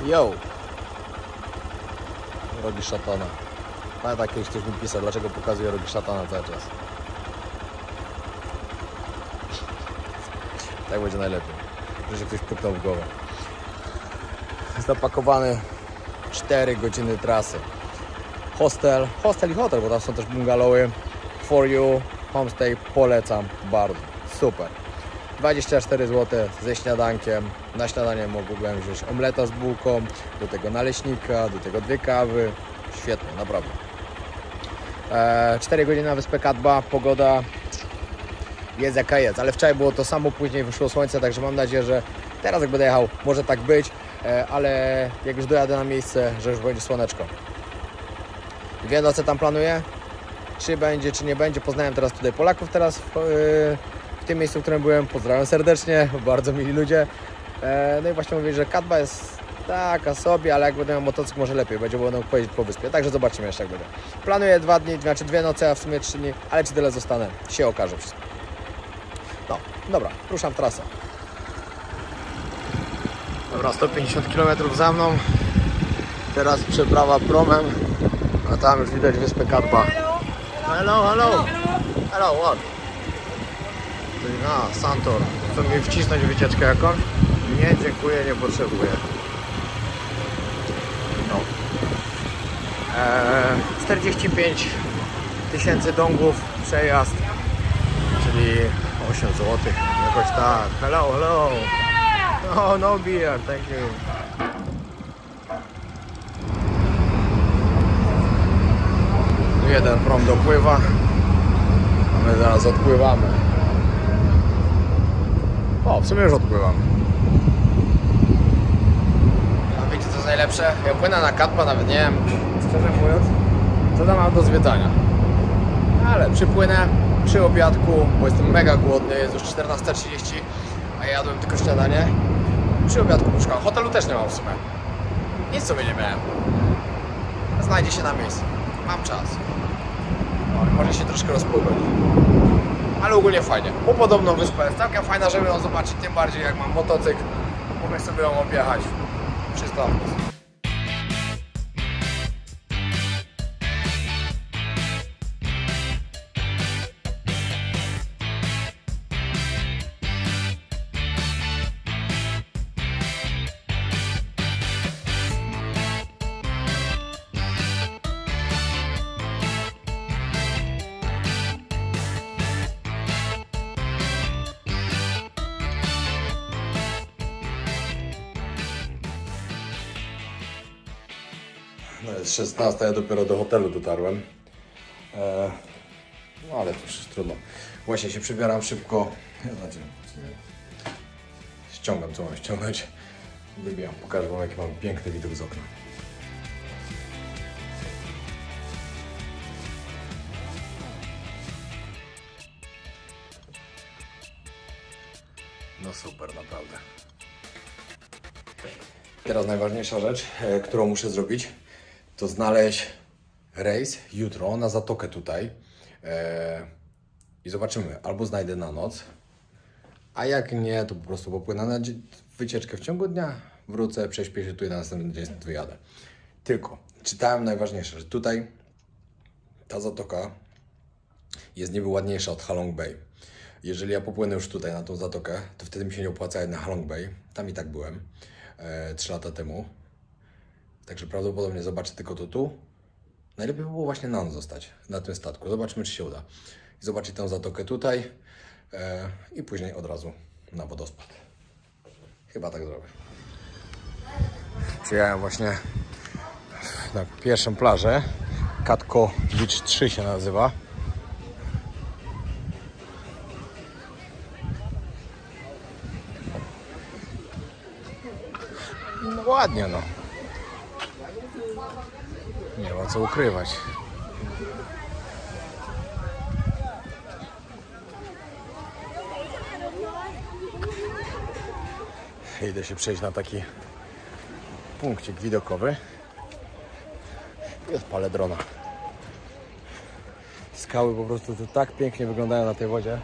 Yo! Rogi szatana. Pamiętam, kiedyś ktoś mi pisał, dlaczego pokazuje rogi szatana cały czas. Tak będzie najlepiej, że się ktoś puknął w głowę. Jest napakowany 4 godziny trasy. Hostel i hotel, bo tam są też bungalowy. For you, homestay, polecam bardzo. Super. 24 zł ze śniadankiem. Na śniadanie mogłem wziąć omleta z bułką, do tego naleśnika, do tego 2 kawy. Świetnie, naprawdę. 4 godziny na wyspę Katba, pogoda jest jaka jest, ale wczoraj było to samo, później wyszło słońce, także mam nadzieję, że teraz jak będę jechał, może tak być, ale jak już dojadę na miejsce, że już będzie słoneczko. 2 noce tam planuję, czy będzie, czy nie będzie. Poznałem teraz tutaj Polaków w tym miejscu, w którym byłem. Pozdrawiam serdecznie, bardzo mili ludzie. No i właśnie mówię, że Katba jest taka sobie, ale jak będę miał motocykl, może lepiej będzie, bo będę mógł pojeździć po wyspie. Także zobaczymy jeszcze jak będzie. Planuję 2 dni, znaczy 2 noce, a w sumie 3 dni, ale czy tyle zostanę, się okaże wszystko. No, dobra, ruszam trasę. Dobra, 150 km za mną. Teraz przeprawa promem, a tam już widać wyspę Katba. Hello, hello. Hello, what? Santor. Chcą mi wcisnąć wycieczkę jakąś? Nie, dziękuję, nie potrzebuję. No. 45 000 dongów przejazd, czyli 8 zł. Jakoś tak. Hello, hello. Oh, no beer, thank you. Jeden prom dopływa, a my zaraz odpływamy. O, w sumie już odpływam. A wiecie co jest najlepsze? Ja płynę na Katba, nawet nie wiem, szczerze mówiąc, co tam mam do zwiedzania. Ale przypłynę przy obiadku, bo jestem mega głodny, jest już 14:30, a ja jadłem tylko śniadanie. Przy obiadku poszukam. Hotelu też nie mam w sumie. Nic sobie nie miałem. Znajdzie się na miejscu. Mam czas. No, może się troszkę rozpływać. Ale ogólnie fajnie. Bo podobno wyspa jest całkiem fajna, żeby ją zobaczyć. Tym bardziej jak mam motocykl, mogę sobie ją objechać. Wszystko. No jest 16, ja dopiero do hotelu dotarłem. No ale to już trudno. Właśnie się przybieram szybko. Znaczy, ściągam co mam ściągnąć. Wybijam, pokażę wam jaki mam piękny widok z okna. No super, naprawdę. Teraz najważniejsza rzecz, którą muszę zrobić, to znaleźć rejs jutro na zatokę tutaj i zobaczymy, albo znajdę na noc, a jak nie, to po prostu popłynę na wycieczkę w ciągu dnia, wrócę, prześpię się tutaj, na następny dzień wyjadę. Tylko czytałem najważniejsze, że tutaj ta zatoka jest niby ładniejsza od Halong Bay. Jeżeli ja popłynę już tutaj na tą zatokę, to wtedy mi się nie opłaca na Halong Bay, tam i tak byłem 3 lata temu. Także prawdopodobnie zobaczę tylko to tu. Najlepiej by było właśnie na noc zostać na tym statku. Zobaczmy, czy się uda. I zobaczyć tę zatokę tutaj i później od razu na wodospad. Chyba tak zrobię. Przyjechałem właśnie na pierwszą plażę. Katko Beach 3 się nazywa. No ładnie, no. Nie ma co ukrywać. Idę się przejść na taki punkcik widokowy i odpalę drona. Skały po prostu tu tak pięknie wyglądają na tej wodzie,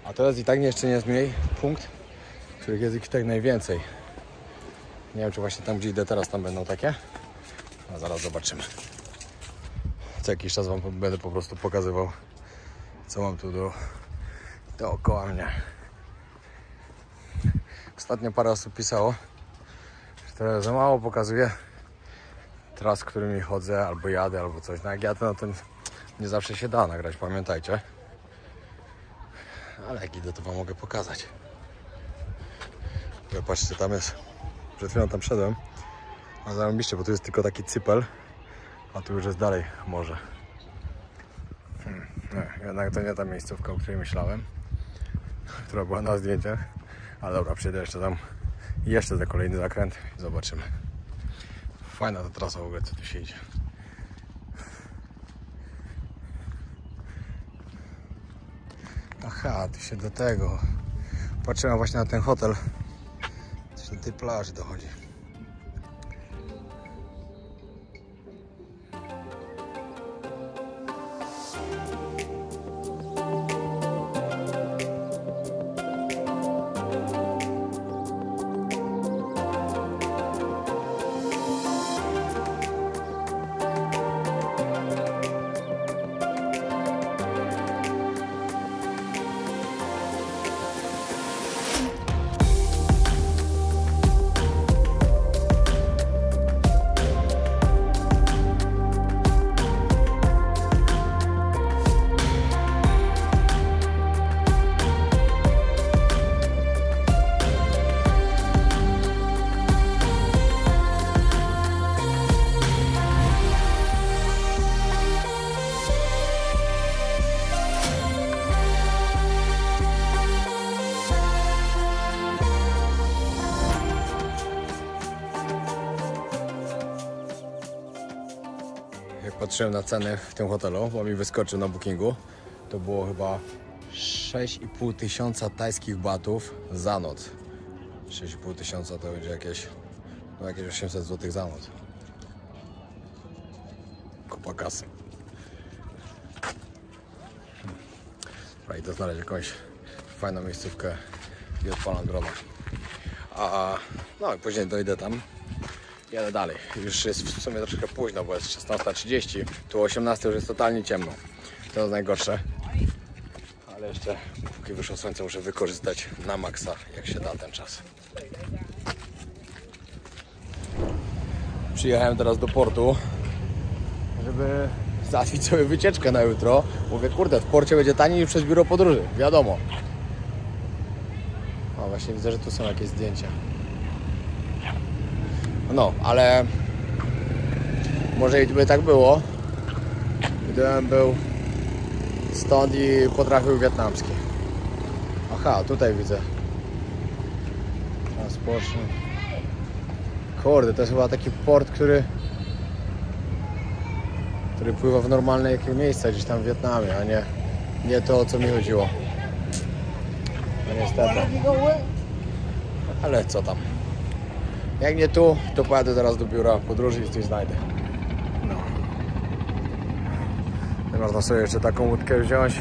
a to jest i tak jeszcze nie jest mniej punkt, których jest ich tak najwięcej. Nie wiem, czy właśnie tam, gdzie idę teraz, tam będą takie. A zaraz zobaczymy. Co jakiś czas wam będę po prostu pokazywał, co mam tu dookoła mnie. Ostatnio parę osób pisało, że trochę za mało pokazuje tras, którymi chodzę, albo jadę, albo coś. No jak jadę, no to nie zawsze się da nagrać, pamiętajcie. Ale jak idę, to wam mogę pokazać. Patrzcie, tam jest, przed chwilą tam szedłem, a zarobiście, bo tu jest tylko taki cypel, a tu już jest dalej morze. Nie, jednak to nie ta miejscówka, o której myślałem, która była na zdjęciach. Ale dobra, przyjdę jeszcze tam, jeszcze za kolejny zakręt i zobaczymy. Fajna ta trasa w ogóle, co tu się idzie. Aha, tu się do tego. Patrzyłem właśnie na ten hotel. Coś do tej plaży dochodzi. Jak patrzyłem na ceny w tym hotelu, bo mi wyskoczył na bookingu, to było chyba 6,5 tysiąca tajskich batów za noc. 6,5 tysiąca to będzie jakieś 800 zł za noc. Kupa kasy. Idę znaleźć jakąś fajną miejscówkę i odpalam drona. No i później dojdę tam. Jadę dalej. Już jest w sumie troszkę późno, bo jest 16:30. Tu o 18 już jest totalnie ciemno. To jest najgorsze. Ale jeszcze, póki wyszło słońce, muszę wykorzystać na maksa, jak się da ten czas. Przyjechałem teraz do portu, żeby załatwić sobie wycieczkę na jutro. Mówię, kurde, w porcie będzie taniej niż przez biuro podróży. Wiadomo. O, właśnie widzę, że tu są jakieś zdjęcia. No, ale może by tak było, gdybym był stąd i potrafił wietnamski. Aha, tutaj widzę. Transportny. Kurde, to jest chyba taki port, który pływa w normalne jakieś miejsca gdzieś tam w Wietnamie, a nie to, o co mi chodziło. No niestety. Ale co tam? Jak nie tu, to pojadę teraz do biura podróży i coś znajdę. No. Można sobie jeszcze taką łódkę wziąć.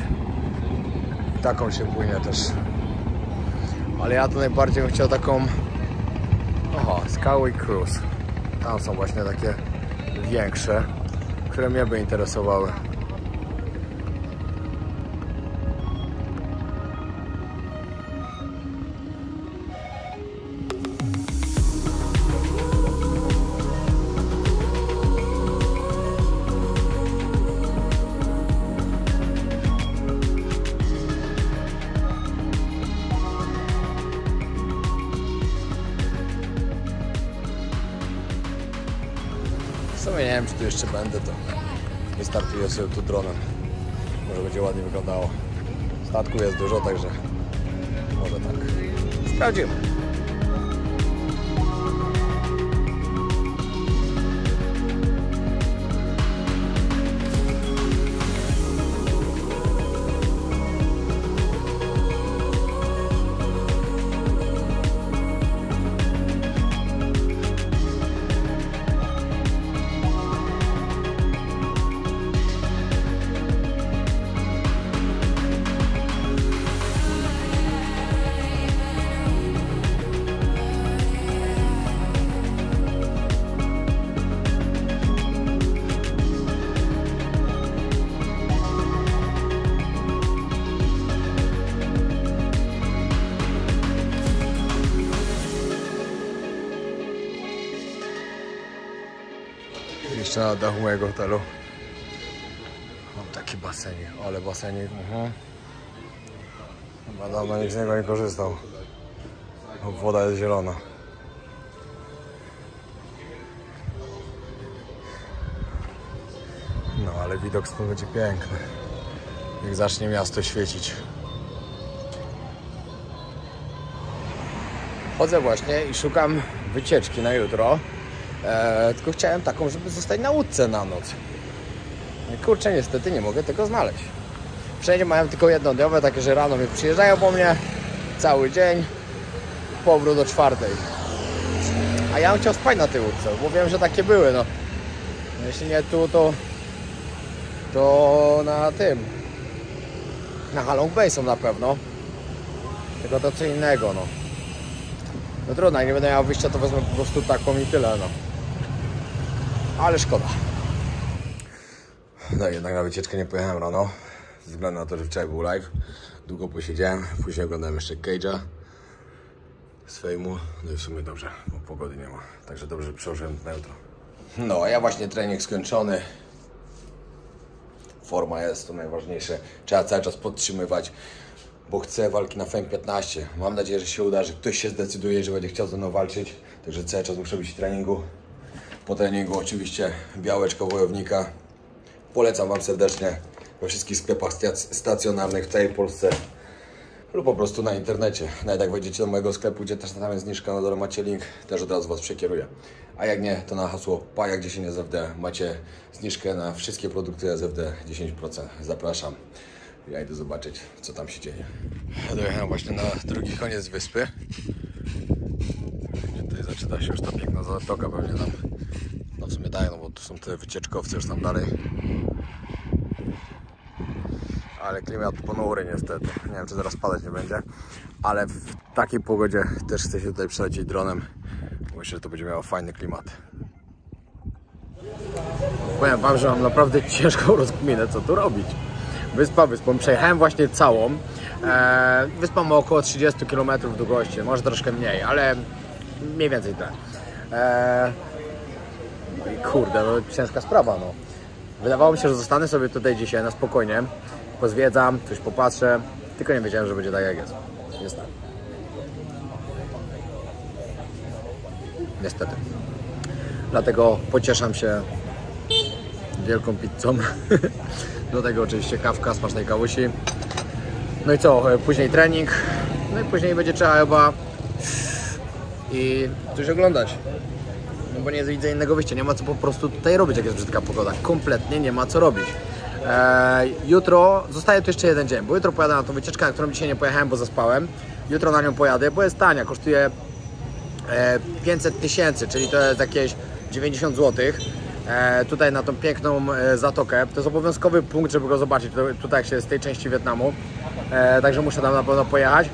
Taką się płynie też. Ale ja to najbardziej bym chciał taką... Oho, Skyway Cruise. Tam są właśnie takie większe, które mnie by interesowały. W sumie nie wiem, czy tu jeszcze będę, to wystartuję sobie tu dronem. Może będzie ładnie wyglądało. Statku jest dużo, także może tak. Sprawdzimy. jeszcze na dachu mojego hotelu. Mam taki basenik, ale basenik. Chyba dawno nikt z niego nie korzystał. Woda jest zielona. No ale widok stąd będzie piękny. Jak zacznie miasto świecić. Chodzę właśnie i szukam wycieczki na jutro. Tylko chciałem taką, żeby zostać na łódce na noc. Kurczę, niestety nie mogę tego znaleźć. Wszędzie mają tylko jednodniowe, takie, że rano mnie przyjeżdżają po mnie, cały dzień, powrót do 4. A ja bym chciał spać na tej łódce, bo wiem, że takie były, no. Jeśli nie tu, to na tym. Na Halong Bay są na pewno. Tylko to co innego, no. No trudno, jak nie będę miał wyjścia, to wezmę po prostu taką i tyle, no. Ale szkoda. No jednak na wycieczkę nie pojechałem rano. Ze względu na to, że wczoraj był live. Długo posiedziałem. Później oglądałem jeszcze Cage'a z Fejmu. No i w sumie dobrze, bo pogody nie ma. Także dobrze, że przełożyłem na jutro. No a ja właśnie trening skończony. Forma jest, to najważniejsze. Trzeba cały czas podtrzymywać, bo chcę walki na Fame 15. Mam nadzieję, że się uda, że ktoś się zdecyduje, że będzie chciał ze mną walczyć. Także cały czas muszę być w treningu. Po treningu oczywiście białeczko wojownika. Polecam Wam serdecznie we wszystkich sklepach stacjonarnych w całej Polsce lub po prostu na internecie. Nawet jak wejdziecie do mojego sklepu, gdzie też tam jest zniżka, na dole macie link, też od razu Was przekieruję. A jak nie, to na hasło PAJAK10 SFD macie zniżkę na wszystkie produkty SFD 10%. Zapraszam. Ja idę zobaczyć, co tam się dzieje. Dojechałem właśnie na drugi koniec wyspy. Tutaj zaczyna się już ta piękna zatoka, pewnie tam. No w sumie tak, no bo tu są te wycieczkowcy już tam dalej. Ale klimat ponury niestety. Nie wiem, czy zaraz padać nie będzie. Ale w takiej pogodzie też chcę się tutaj przelecieć dronem. Myślę, że to będzie miało fajny klimat. Powiem Wam, że mam naprawdę ciężką rozkminę, co tu robić. Wyspa wyspą. Przejechałem właśnie całą. Wyspa ma około 30 km długości. Może troszkę mniej, ale mniej więcej tak. No i kurde, no ciężka sprawa, no. Wydawało mi się, że zostanę sobie tutaj dzisiaj na spokojnie. Pozwiedzam, coś popatrzę. Tylko nie wiedziałem, że będzie tak jak jest. Jest tak. Niestety. Dlatego pocieszam się wielką pizzą. Do tego oczywiście kawka, smacznej kawusi. No i co? Później trening. No i później będzie trzeba chyba i coś oglądać. No bo nie widzę innego wyjścia. Nie ma co po prostu tutaj robić, jak jest brzydka pogoda. Kompletnie nie ma co robić. Jutro zostaje tu jeszcze jeden dzień, bo jutro pojadę na tą wycieczkę, na którą dzisiaj nie pojechałem, bo zaspałem. Jutro na nią pojadę, bo jest tania, kosztuje 500 000, czyli to jest jakieś 90 zł. Tutaj na tą piękną zatokę. To jest obowiązkowy punkt, żeby go zobaczyć, tutaj jak się z tej części Wietnamu. Także muszę tam na pewno pojechać.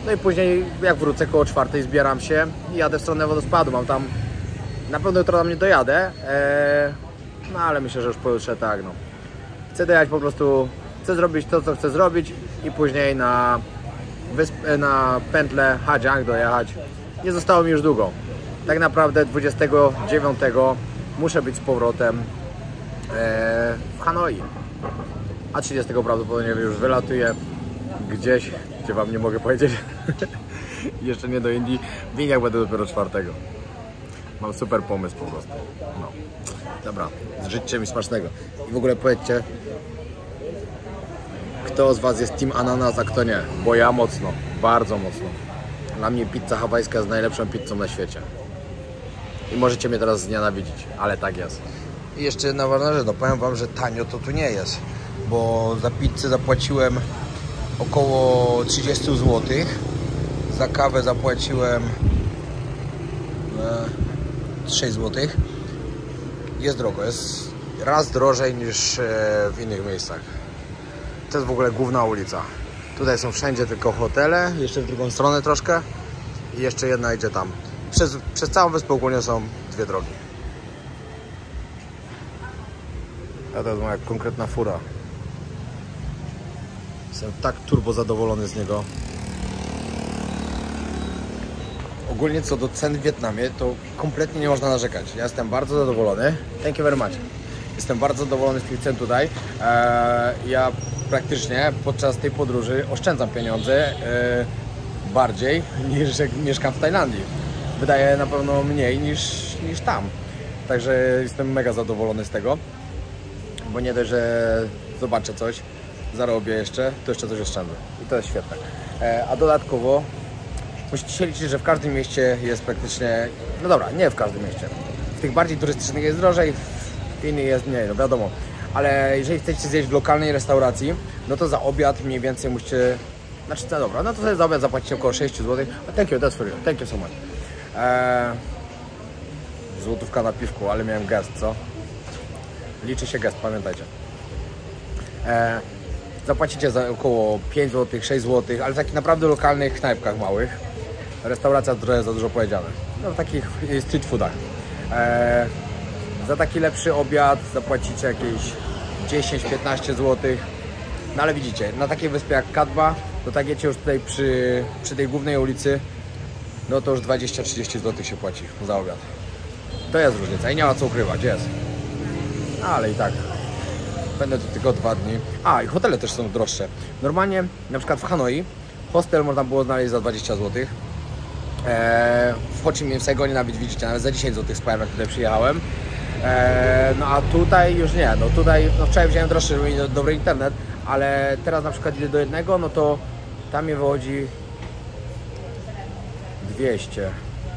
No i później jak wrócę koło 4 zbieram się i jadę w stronę wodospadu. Mam tam, na pewno jutro tam nie dojadę, no ale myślę, że już pojutrze tak, no. Chcę dojechać po prostu, chcę zrobić to, co chcę zrobić i później na pętlę Hajiang dojechać. Nie zostało mi już długo. Tak naprawdę 29 muszę być z powrotem w Hanoi. A 30 prawdopodobnie już wylatuję gdzieś, gdzie Wam nie mogę powiedzieć. Jeszcze nie do Indii. W Indiach będę dopiero 4. Mam super pomysł po prostu. No. Dobra, życzcie mi smacznego. I w ogóle powiedzcie, kto z Was jest team ananas, a kto nie. Bo ja mocno, bardzo mocno. Dla mnie pizza hawajska jest najlepszą pizzą na świecie. I możecie mnie teraz znienawidzić, ale tak jest. I jeszcze jedna ważna rzecz, no powiem Wam, że tanio to tu nie jest. Bo za pizzę zapłaciłem około 30 zł. Za kawę zapłaciłem 6 zł. Jest drogo, jest raz drożej niż w innych miejscach. To jest w ogóle główna ulica. Tutaj są wszędzie tylko hotele, jeszcze w drugą stronę troszkę i jeszcze jedna idzie tam. Przez całą wyspę ogólnie są 2 drogi. A to jest moja konkretna fura. Jestem tak turbo zadowolony z niego. ogólnie co do cen w Wietnamie, to kompletnie nie można narzekać. Ja jestem bardzo zadowolony. Thank you very much. Jestem bardzo zadowolony z tych cen tutaj. Ja praktycznie podczas tej podróży oszczędzam pieniądze bardziej niż jak mieszkam w Tajlandii. Wydaje na pewno mniej niż tam. Także jestem mega zadowolony z tego. Bo nie dość, że zobaczę coś, zarobię jeszcze, to jeszcze coś oszczędzę. I to jest świetne. A dodatkowo musicie się liczyć, że w każdym mieście jest praktycznie... No dobra, nie w każdym mieście. W tych bardziej turystycznych jest drożej, w innych jest mniej, no wiadomo. Ale jeżeli chcecie zjeść w lokalnej restauracji, no to za obiad mniej więcej musicie... Znaczy, no dobra, no to sobie za obiad zapłacicie około 6 zł. Thank you, that's for you. Thank you so much. Złotówka na piwku, ale miałem gest, co? Liczy się gest, pamiętajcie. Zapłacicie za około 5 zł, 6 zł, ale w takich naprawdę lokalnych knajpkach małych. Restauracja trochę za dużo powiedziane. No w takich street foodach. Za taki lepszy obiad zapłacicie jakieś 10-15 zł. No ale widzicie, na takiej wyspie jak Cat Ba, to tak wiecie, już tutaj przy tej głównej ulicy, no to już 20-30 zł się płaci za obiad. To jest różnica i nie ma co ukrywać, jest. Ale i tak. Będę tu tylko 2 dni. A, i hotele też są droższe. Normalnie, na przykład w Hanoi, hostel można było znaleźć za 20 zł. W Ho Chi Minh, w Saigonie nawet widzicie, nawet za 10 zł spałem, jak tutaj przyjechałem. No a tutaj już nie. No tutaj, no wczoraj wziąłem droższy, żeby mieć dobry internet, ale teraz na przykład idę do jednego, no to tam mnie wychodzi 200.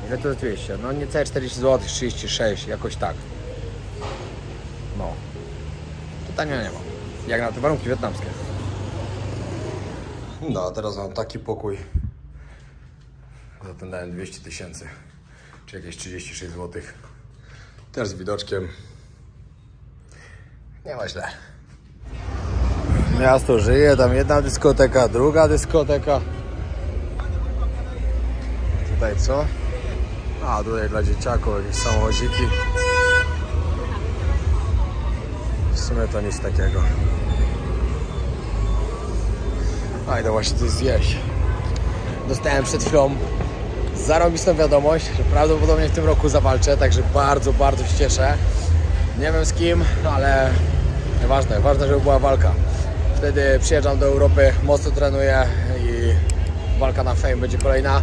Ile to jest 200? No niecałe 40 zł, 36, jakoś tak. No. To tanio nie ma. Jak na te warunki wietnamskie. No, a teraz mam taki pokój. Za ten dałem 200 000. Czy jakieś 36 zł. Też z widoczkiem. Nie ma źle. Miasto żyje, tam jedna dyskoteka, druga dyskoteka. Tutaj co? A tutaj dla dzieciaków jakieś samochodziki. W sumie to nic takiego. A idę właśnie coś zjeść. Dostałem przed chwilą zarobistą wiadomość, że prawdopodobnie w tym roku zawalczę, także bardzo, bardzo się cieszę. Nie wiem z kim, ale nieważne, ważne, żeby była walka. Wtedy przyjeżdżam do Europy, mocno trenuję i walka na Fame będzie kolejna.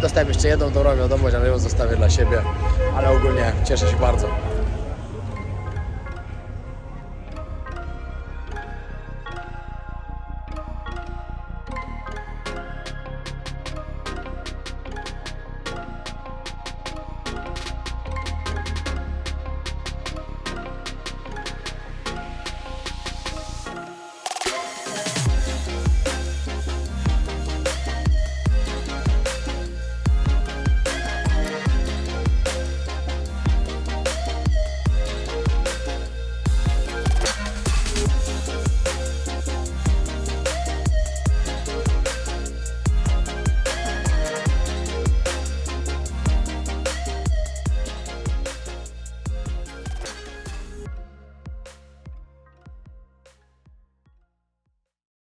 Dostałem jeszcze jedną dobrą wiadomość, ale ją zostawię dla siebie, ale ogólnie cieszę się bardzo.